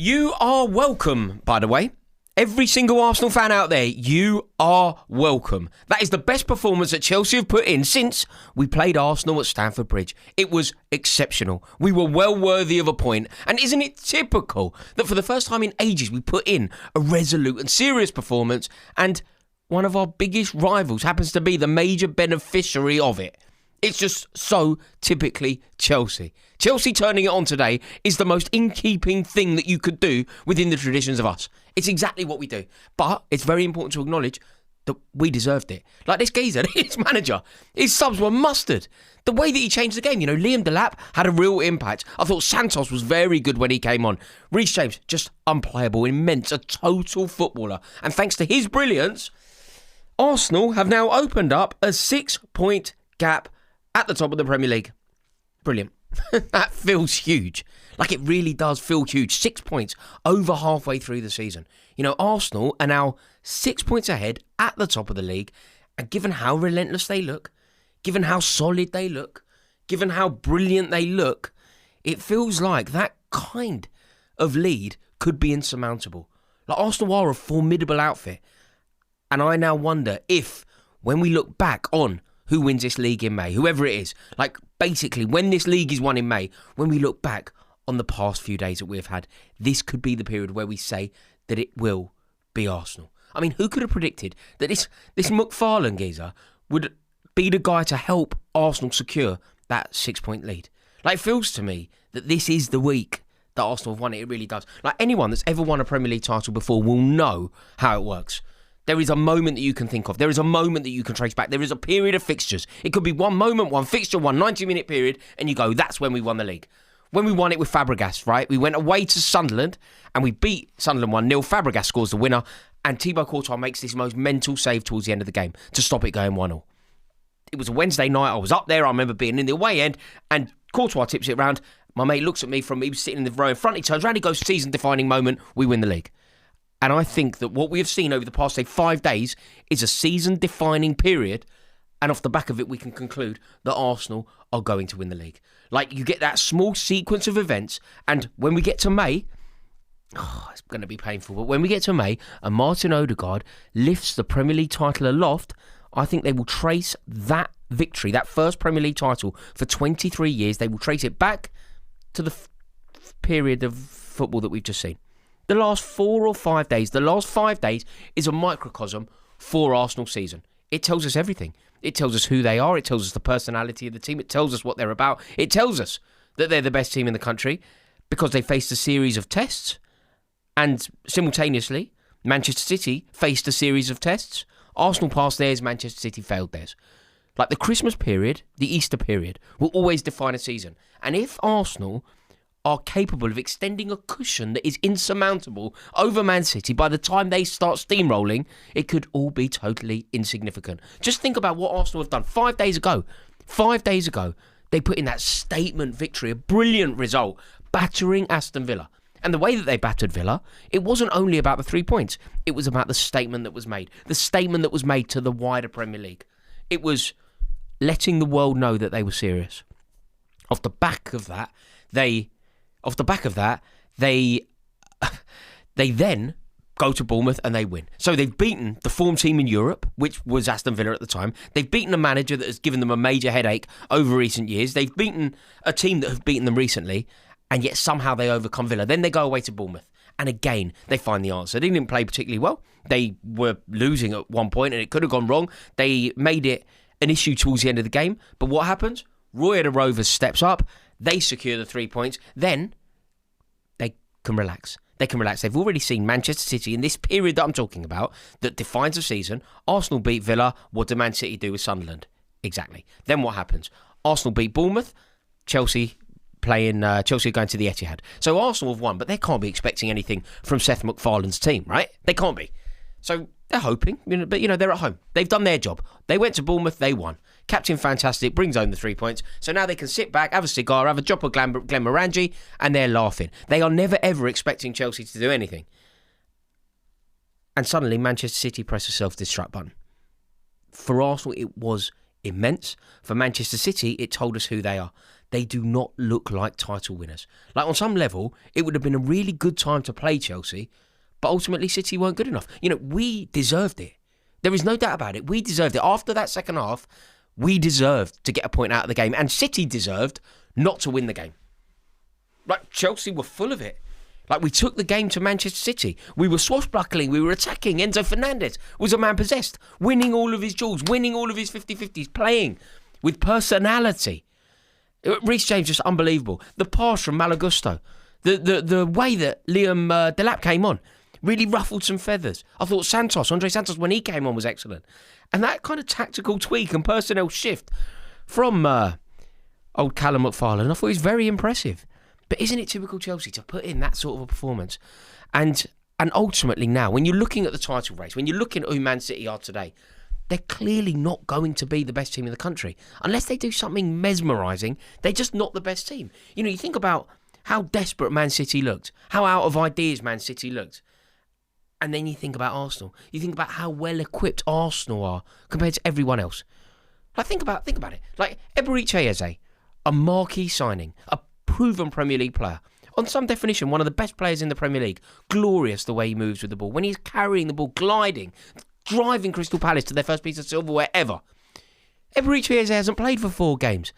You are welcome, by the way. Every single Arsenal fan out there, you are welcome. That is the best performance that Chelsea have put in since we played Arsenal at Stamford Bridge. It was exceptional. We were well worthy of a point. And isn't it typical that for the first time in ages we put in a resolute and serious performance, and one of our biggest rivals happens to be the major beneficiary of it? It's just so typically Chelsea. Chelsea turning it on today is the most in-keeping thing that you could do within the traditions of us. It's exactly what we do. But it's very important to acknowledge that we deserved it. Like this geezer, his manager, his subs were mustard. The way that he changed the game, Liam Delap had a real impact. I thought Santos was very good when he came on. Reece James, just unplayable, immense, a total footballer. And thanks to his brilliance, Arsenal have now opened up a 6-point gap at the top of the Premier League. Brilliant. That feels huge. Like it really does feel huge. 6 points over halfway through the season. Arsenal are now 6 points ahead at the top of the league. And given how relentless they look, given how solid they look, given how brilliant they look, it feels like that kind of lead could be insurmountable. Like Arsenal are a formidable outfit. And I now wonder if, when we look back on who wins this league in May, whoever it is, like basically when this league is won in May, when we look back on the past few days that we've had, this could be the period where we say that it will be Arsenal. I mean, who could have predicted that this McFarlane geezer would be the guy to help Arsenal secure that 6-point lead? Like, it feels to me that this is the week that Arsenal have won it. It really does. Like, anyone that's ever won a Premier League title before will know how it works. There is a moment that you can think of. There is a moment that you can trace back. There is a period of fixtures. It could be one moment, one fixture, one 90-minute period, and you go, that's when we won the league. When we won it with Fabregas, right? We went away to Sunderland, and we beat Sunderland 1-0. Fabregas scores the winner, and Thibaut Courtois makes this most mental save towards the end of the game to stop it going 1-0. It was a Wednesday night. I was up there. I remember being in the away end, and Courtois tips it round. My mate looks at me from, he was sitting in the row in front. He turns around, he goes, season-defining moment. We win the league. And I think that what we have seen over the past, 5 days is a season-defining period. And off the back of it, we can conclude that Arsenal are going to win the league. Like, you get that small sequence of events. And when we get to May, it's going to be painful. But when we get to May and Martin Odegaard lifts the Premier League title aloft, I think they will trace that victory, that first Premier League title for 23 years. They will trace it back to the period of football that we've just seen. The last 4 or 5 days, the last 5 days is a microcosm for Arsenal season. It tells us everything. It tells us who they are. It tells us the personality of the team. It tells us what they're about. It tells us that they're the best team in the country because they faced a series of tests. And simultaneously, Manchester City faced a series of tests. Arsenal passed theirs, Manchester City failed theirs. Like the Christmas period, the Easter period, will always define a season. And if Arsenal are capable of extending a cushion that is insurmountable over Man City by the time they start steamrolling, it could all be totally insignificant. Just think about what Arsenal have done 5 days ago. 5 days ago, they put in that statement victory, a brilliant result, battering Aston Villa. And the way that they battered Villa, it wasn't only about the 3 points. It was about the statement that was made. The statement that was made to the wider Premier League. It was letting the world know that they were serious. Off the back of that, they then go to Bournemouth and they win. So they've beaten the form team in Europe, which was Aston Villa at the time. They've beaten a manager that has given them a major headache over recent years. They've beaten a team that have beaten them recently, and yet somehow they overcome Villa. Then they go away to Bournemouth, and again, they find the answer. They didn't play particularly well. They were losing at one point, and it could have gone wrong. They made it an issue towards the end of the game. But what happens? Roy of the Rovers steps up. They secure the 3 points. Then they can relax. They've already seen Manchester City in this period that I'm talking about that defines the season. Arsenal beat Villa. What did Man City do with Sunderland? Exactly. Then what happens? Arsenal beat Bournemouth. Chelsea going to the Etihad. So Arsenal have won, but they can't be expecting anything from Seth MacFarlane's team, right? They can't be. So they're hoping, but they're at home. They've done their job. They went to Bournemouth, they won. Captain Fantastic brings home the 3 points. So now they can sit back, have a cigar, have a drop of Glenmorangie, and they're laughing. They are never, ever expecting Chelsea to do anything. And suddenly, Manchester City press a self-destruct button. For Arsenal, it was immense. For Manchester City, it told us who they are. they do not look like title winners. Like, on some level, it would have been a really good time to play Chelsea, but ultimately City weren't good enough. We deserved it. There is no doubt about it. We deserved it. After that second half, we deserved to get a point out of the game, and City deserved not to win the game. Like, Chelsea were full of it. Like, we took the game to Manchester City. We were swashbuckling. We were attacking. Enzo Fernandez was a man possessed, winning all of his duels, winning all of his 50-50s, playing with personality. Reece James, just unbelievable. The pass from Malagusto. The way that Liam Delap came on really ruffled some feathers. I thought Andre Santos, when he came on, was excellent. And that kind of tactical tweak and personnel shift from old Callum McFarlane, I thought he was very impressive. But isn't it typical Chelsea to put in that sort of a performance? And ultimately now, when you're looking at the title race, when you're looking at who Man City are today, they're clearly not going to be the best team in the country. Unless they do something mesmerising, they're just not the best team. You think about how desperate Man City looked, how out of ideas Man City looked. And then you think about Arsenal. You think about how well-equipped Arsenal are compared to everyone else. Like, think about it. Like, Eberechi Eze, a marquee signing, a proven Premier League player. On some definition, one of the best players in the Premier League. Glorious the way he moves with the ball. When he's carrying the ball, gliding, driving Crystal Palace to their first piece of silverware ever. Eberechi Eze hasn't played for 4 games.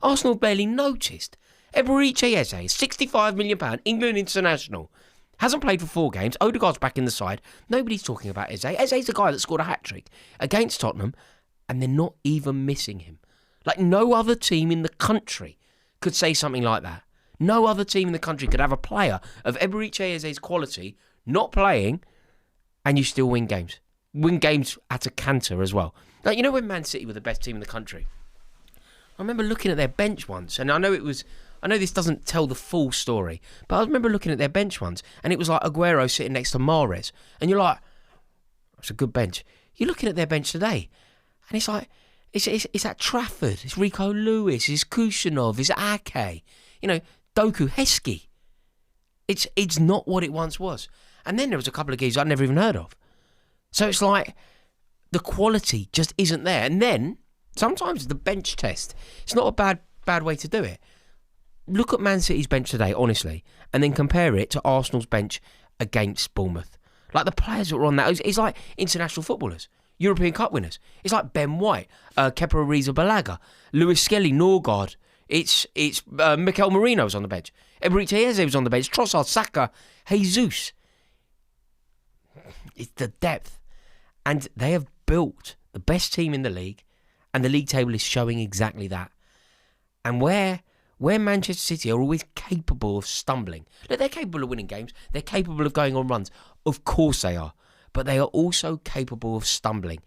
Arsenal barely noticed. Eberechi Eze, £65 million, England international. Hasn't played for 4 games. Odegaard's back in the side. Nobody's talking about Eze. Eze's the guy that scored a hat-trick against Tottenham, and they're not even missing him. Like, no other team in the country could say something like that. No other team in the country could have a player of Eberechi Eze's quality not playing, and you still win games. Win games at a canter as well. Like, when Man City were the best team in the country, I remember looking at their bench once, and I know this doesn't tell the full story, but I remember looking at their bench once, and it was like Aguero sitting next to Mahrez, and you're like, that's a good bench. You're looking at their bench today, and it's like, it's at Trafford, it's Rico Lewis, it's Kusanov, it's Ake, Doku, Heskey. It's not what it once was. And then there was a couple of guys I'd never even heard of. So it's like, the quality just isn't there. And then, sometimes the bench test, it's not a bad way to do it. Look at Man City's bench today, honestly, and then compare it to Arsenal's bench against Bournemouth. Like, the players that were on that, it's like international footballers, European Cup winners. It's like Ben White, Kepa Arrizabalaga, Lewis Skelly, Norgard. It's Mikel Merino was on the bench. Eberechi Eze was on the bench. Trossard, Saka, Jesus. It's the depth. And they have built the best team in the league, and the league table is showing exactly that. And where Manchester City are always capable of stumbling. Look, they're capable of winning games. They're capable of going on runs. Of course they are. But they are also capable of stumbling.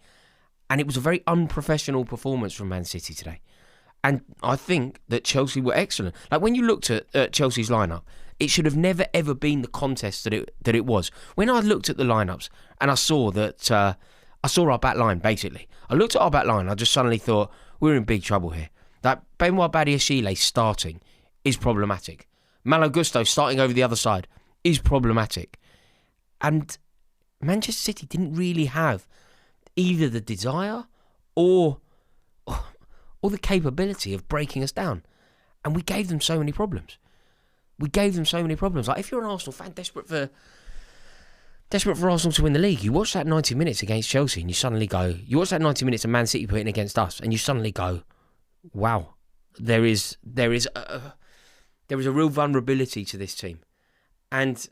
And it was a very unprofessional performance from Man City today. And I think that Chelsea were excellent. Like, when you looked at Chelsea's lineup, it should have never ever been the contest that it was. When I looked at the lineups and I saw that I saw our back line, basically. I looked at our back line, I just suddenly thought, we're in big trouble here. That Benoit Badiashile starting is problematic. Malo Gusto starting over the other side is problematic. And Manchester City didn't really have either the desire or the capability of breaking us down. And we gave them so many problems. Like, if you're an Arsenal fan desperate for Arsenal to win the league, you watch that 90 minutes against Chelsea and you suddenly go, you watch that 90 minutes of Man City putting against us and you suddenly go, wow, there is a real vulnerability to this team. And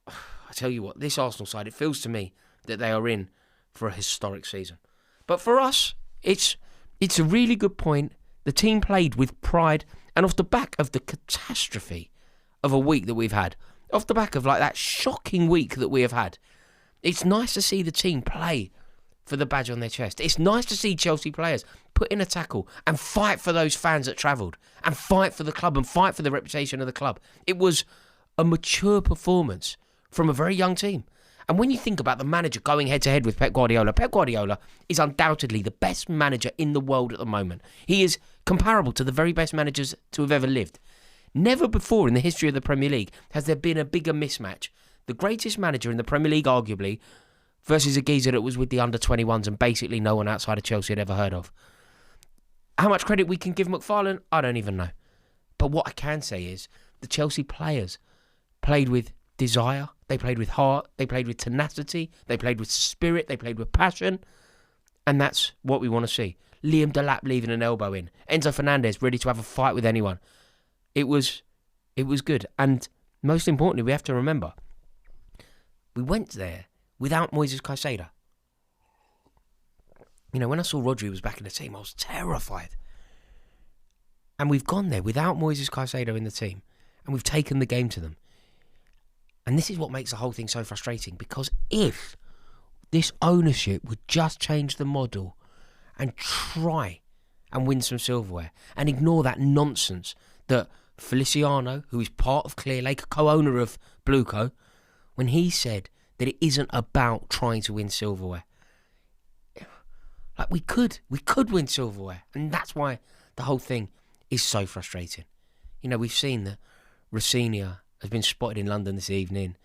I tell you what, this Arsenal side, it feels to me that they are in for a historic season. But for us, it's a really good point. The team played with pride, and off the back of the catastrophe of a week that we've had, off the back of like that shocking week that we have had, it's nice to see the team play for the badge on their chest. It's nice to see Chelsea players put in a tackle and fight for those fans that travelled, and fight for the club and fight for the reputation of the club. It was a mature performance from a very young team. And when you think about the manager going head-to-head with Pep Guardiola is undoubtedly the best manager in the world at the moment. He is comparable to the very best managers to have ever lived. Never before in the history of the Premier League has there been a bigger mismatch. The greatest manager in the Premier League, arguably, versus a geezer that was with the under-21s and basically no one outside of Chelsea had ever heard of. How much credit we can give McFarlane, I don't even know. But what I can say is the Chelsea players played with desire, they played with heart, they played with tenacity, they played with spirit, they played with passion. And that's what we want to see. Liam Delap leaving an elbow in. Enzo Fernandez ready to have a fight with anyone. It was good. And most importantly, we have to remember, we went there without Moises Caicedo. You know, when I saw Rodri was back in the team, I was terrified. And we've gone there without Moises Caicedo in the team. And we've taken the game to them. And this is what makes the whole thing so frustrating. Because if this ownership would just change the model and try and win some silverware and ignore that nonsense that Feliciano, who is part of Clearlake, a co-owner of Blueco, when he said that it isn't about trying to win silverware. Like, we could win silverware, and that's why the whole thing is so frustrating. You know, we've seen that Rosenior has been spotted in London this evening.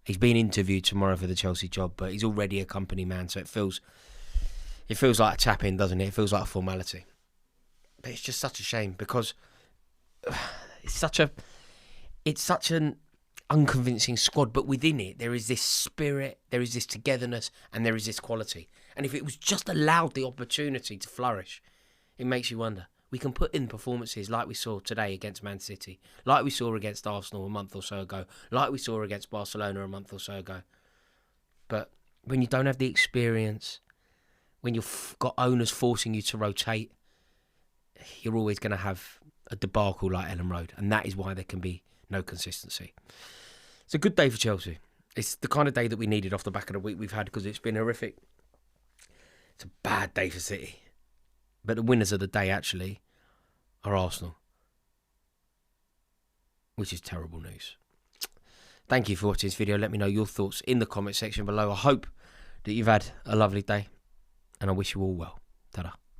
He's being interviewed tomorrow for the Chelsea job, but he's already a company man, so it feels like a tap-in, doesn't it? It feels like a formality. But it's just such a shame because it's such an unconvincing squad, but within it there is this spirit, there is this togetherness, and there is this quality. And if it was just allowed the opportunity to flourish, it makes you wonder. We can put in performances like we saw today against Man City, like we saw against Arsenal a month or so ago, like we saw against Barcelona a month or so ago. But when you don't have the experience, when you've got owners forcing you to rotate, you're always going to have a debacle like Ellen Road, and that is why there can be no consistency. It's a good day for Chelsea. It's the kind of day that we needed off the back of the week we've had because it's been horrific. It's a bad day for City. But the winners of the day, actually, are Arsenal. Which is terrible news. Thank you for watching this video. Let me know your thoughts in the comment section below. I hope that you've had a lovely day. And I wish you all well. Ta-da.